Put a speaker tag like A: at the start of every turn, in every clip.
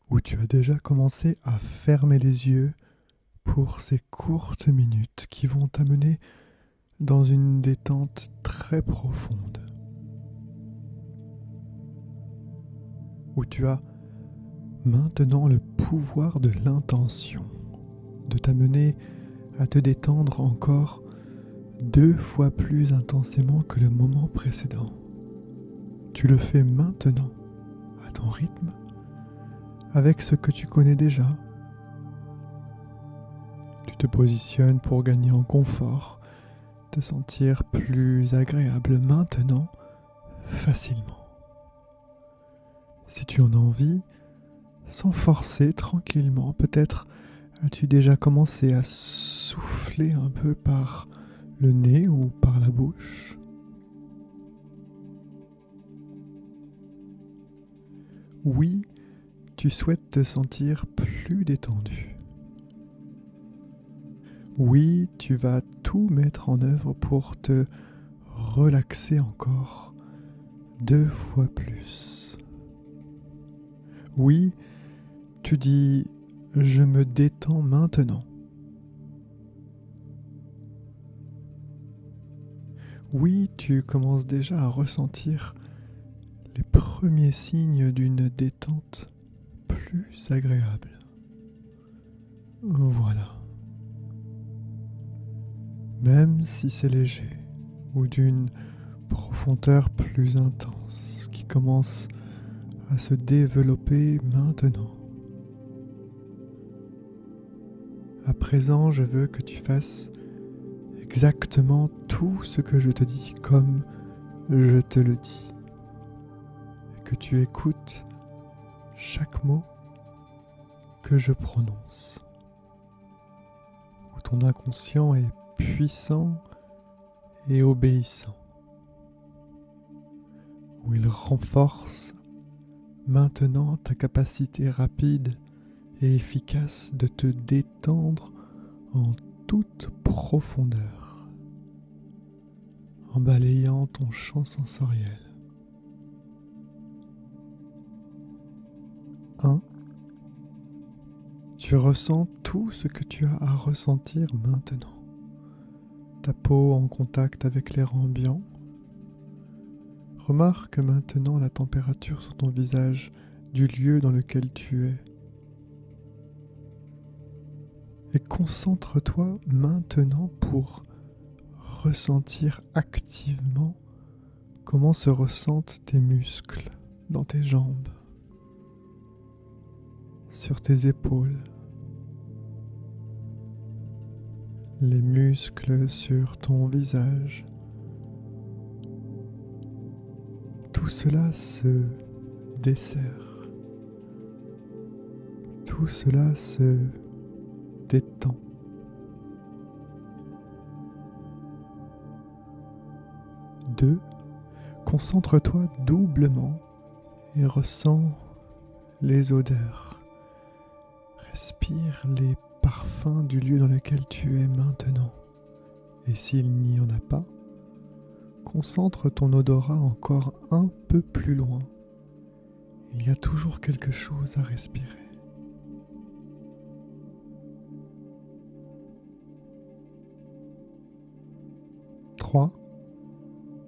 A: où tu as déjà commencé à fermer les yeux pour ces courtes minutes qui vont t'amener dans une détente très profonde, où tu as maintenant le pouvoir de l'intention de t'amener à te détendre encore 2 fois plus intensément que le moment précédent. Tu le fais maintenant, à ton rythme, avec ce que tu connais déjà. Tu te positionnes pour gagner en confort, te sentir plus agréable maintenant, facilement. Si tu en as envie, sans forcer, tranquillement, peut-être as-tu déjà commencé à souffler un peu par le nez ou par la bouche. Oui, tu souhaites te sentir plus détendu. Oui, tu vas tout mettre en œuvre pour te relaxer encore 2 fois plus. Oui, tu dis « je me détends maintenant ». Oui, tu commences déjà à ressentir les premiers signes d'une détente plus agréable. Voilà. Même si c'est léger ou d'une profondeur plus intense qui commence à se développer maintenant. À présent, je veux que tu fasses exactement tout ce que je te dis, comme je te le dis, et que tu écoutes chaque mot que je prononce, où ton inconscient est puissant et obéissant, où il renforce maintenant ta capacité rapide et efficace de te détendre en toute profondeur, en balayant ton champ sensoriel. 1. Tu ressens tout ce que tu as à ressentir maintenant. Ta peau en contact avec l'air ambiant. Remarque maintenant la température sur ton visage du lieu dans lequel tu es. Et concentre-toi maintenant pour ressentir activement comment se ressentent tes muscles dans tes jambes, sur tes épaules, les muscles sur ton visage. Tout cela se desserre, tout cela se détend. 2. Concentre-toi doublement et ressens les odeurs. Respire les parfums du lieu dans lequel tu es maintenant. Et s'il n'y en a pas, concentre ton odorat encore un peu plus loin. Il y a toujours quelque chose à respirer. 3.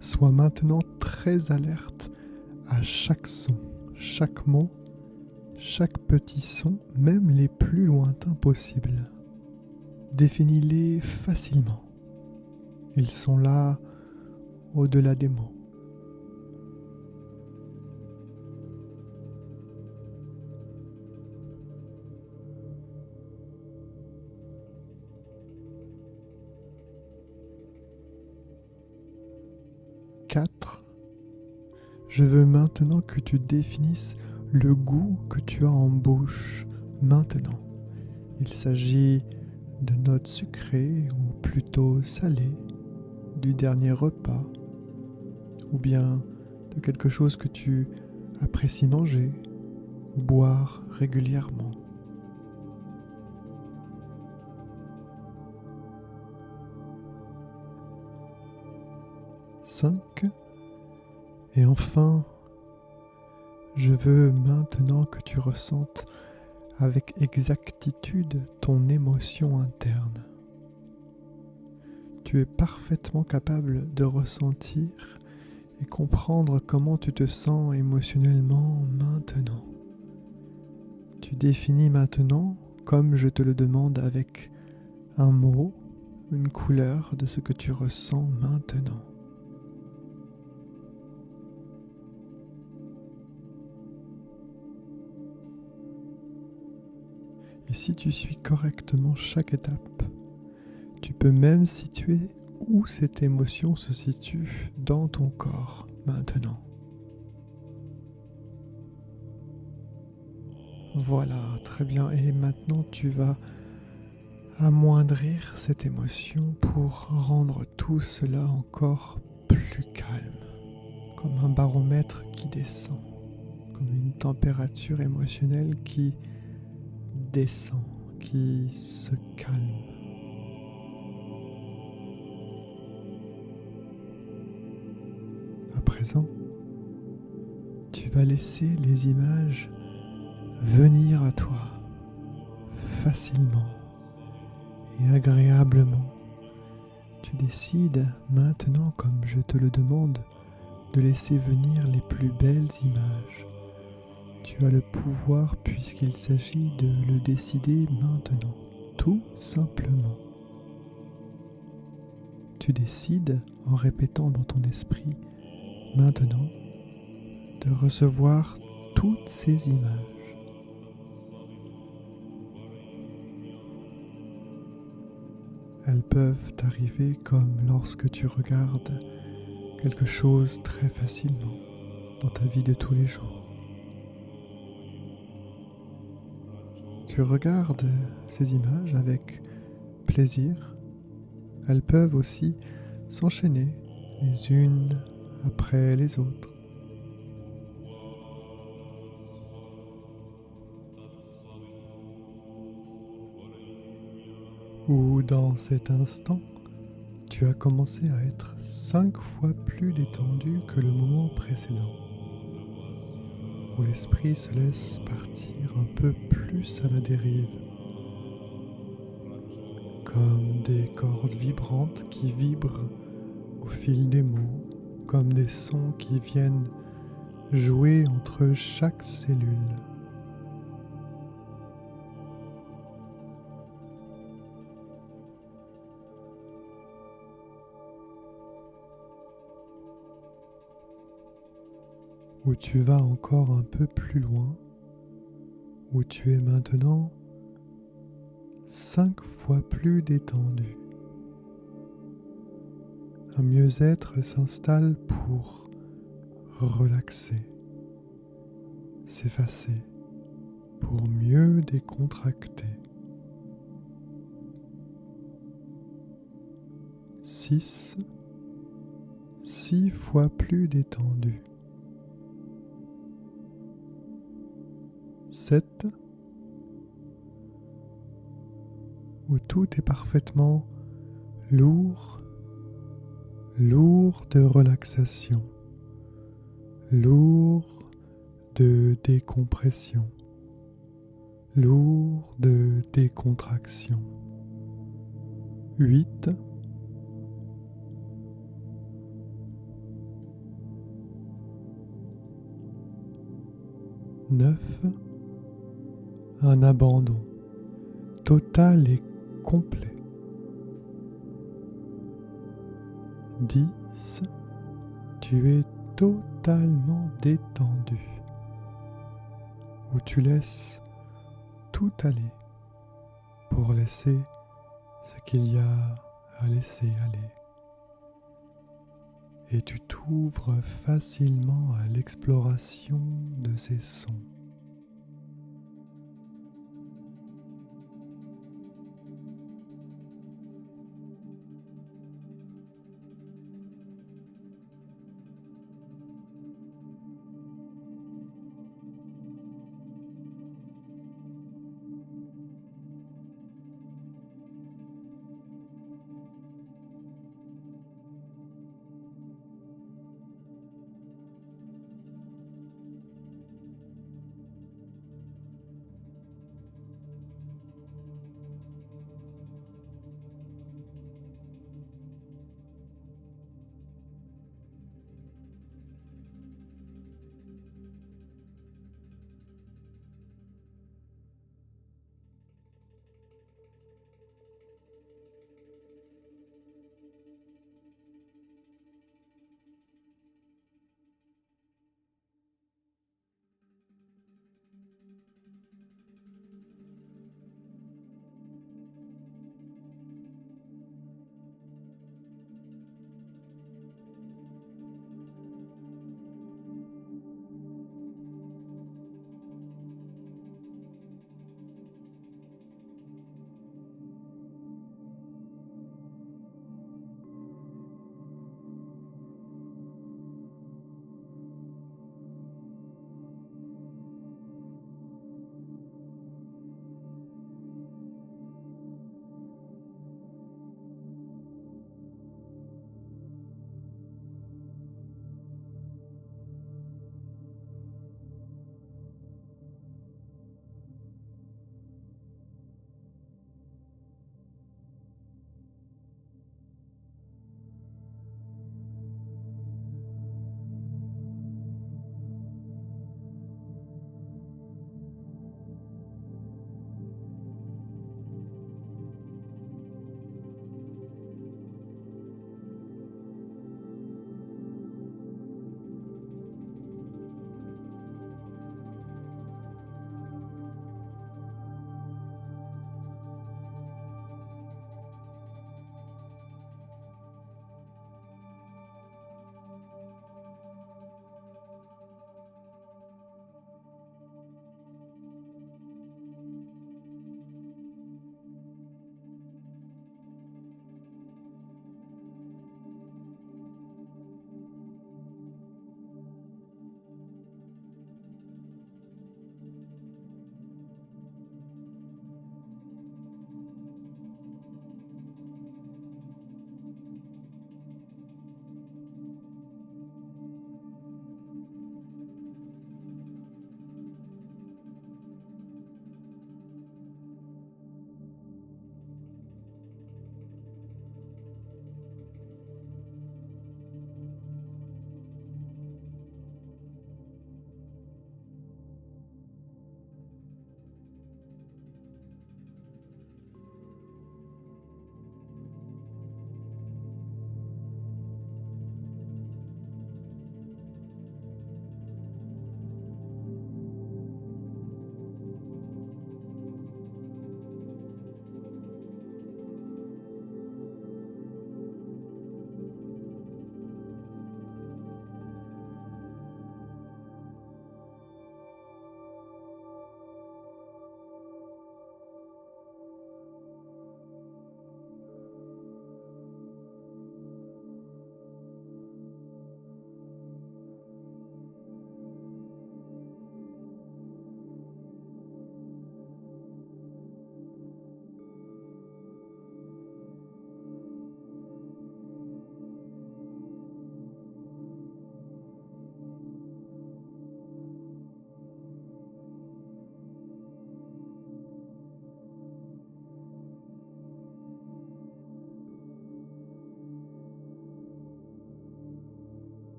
A: Sois maintenant très alerte à chaque son, chaque mot, chaque petit son, même les plus lointains possibles. Définis-les facilement. Ils sont là au-delà des mots. 4. Je veux maintenant que tu définisses le goût que tu as en bouche maintenant. Il s'agit de notes sucrées ou plutôt salées, du dernier repas, ou bien de quelque chose que tu apprécies manger ou boire régulièrement. 5. Et enfin, je veux maintenant que tu ressentes avec exactitude ton émotion interne. Tu es parfaitement capable de ressentir et comprendre comment tu te sens émotionnellement maintenant. Tu définis maintenant, comme je te le demande, avec un mot, une couleur de ce que tu ressens maintenant. Et si tu suis correctement chaque étape, tu peux même situer où cette émotion se situe dans ton corps maintenant. Voilà, très bien. Et maintenant, tu vas amoindrir cette émotion pour rendre tout cela encore plus calme, comme un baromètre qui descend, comme une température émotionnelle qui descend, qui se calme. À présent, tu vas laisser les images venir à toi facilement et agréablement. Tu décides maintenant, comme je te le demande, de laisser venir les plus belles images. Tu as le pouvoir puisqu'il s'agit de le décider maintenant, tout simplement. Tu décides en répétant dans ton esprit maintenant de recevoir toutes ces images. Elles peuvent arriver comme lorsque tu regardes quelque chose très facilement dans ta vie de tous les jours. Tu regardes ces images avec plaisir. Elles peuvent aussi s'enchaîner les unes après les autres. Ou dans cet instant, tu as commencé à être 5 fois plus détendu que le moment précédent, où l'esprit se laisse partir un peu plus à la dérive, comme des cordes vibrantes qui vibrent au fil des mots, comme des sons qui viennent jouer entre chaque cellule. Où tu vas encore un peu plus loin, où tu es maintenant 5 fois plus détendu. Un mieux-être s'installe pour relaxer, s'effacer, pour mieux décontracter. 6 fois plus détendu. 7 où tout est parfaitement lourd de relaxation, lourd de décompression, lourd de décontraction. 8 9 un abandon total et complet. 10 tu es totalement détendu, où tu laisses tout aller pour laisser ce qu'il y a à laisser aller. Et tu t'ouvres facilement à l'exploration de ces sons.